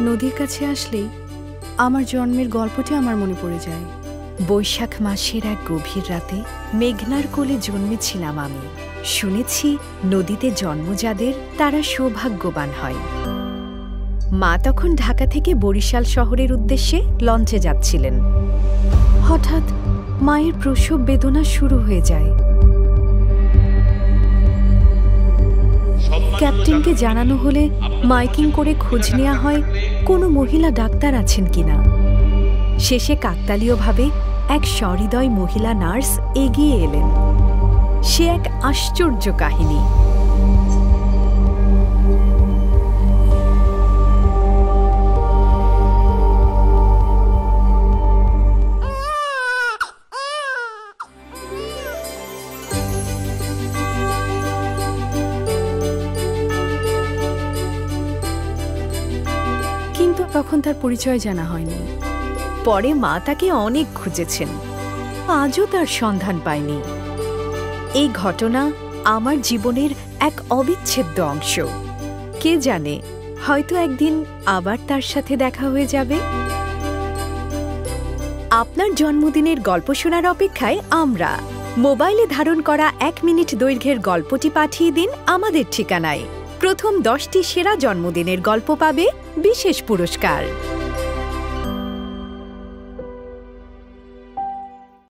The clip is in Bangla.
নদীর কাছে আসলেই আমার জন্মের গল্পটি আমার মনে পড়ে যায়। বৈশাখ মাসের এক গভীর রাতে মেঘনার কোলে জন্মেছিলাম আমি। শুনেছি নদীতে জন্ম যাদের তারা সৌভাগ্যবান হয়। মা তখন ঢাকা থেকে বরিশাল শহরের উদ্দেশ্যে লঞ্চে যাচ্ছিলেন। হঠাৎ মায়ের প্রসব বেদনা শুরু হয়ে যায়। ক্যাপ্টেনকে জানানো হলে মাইকিং করে খোঁজ নেওয়া হয় কোনো মহিলা ডাক্তার আছেন কিনা। শেষে কাকতালীয়ভাবে এক সহৃদয় মহিলা নার্স এগিয়ে এলেন। সে এক আশ্চর্য কাহিনী। কিন্তু তখন তার পরিচয় জানা হয়নি। পরে মা তাকে অনেক খুঁজেছেন, আজও তার সন্ধান পায়নি। এই ঘটনা আমার জীবনের এক অবিচ্ছেদ্য অংশ। কে জানে, হয়তো একদিন আবার তার সাথে দেখা হয়ে যাবে। আপনার জন্মদিনের গল্প শোনার অপেক্ষায় আমরা। মোবাইলে ধারণ করা 1 মিনিট দৈর্ঘ্যের গল্পটি পাঠিয়ে দিন আমাদের ঠিকানায়। প্রথম 10টি সেরা জন্মদিনের গল্প পাবে বিশেষ পুরস্কার।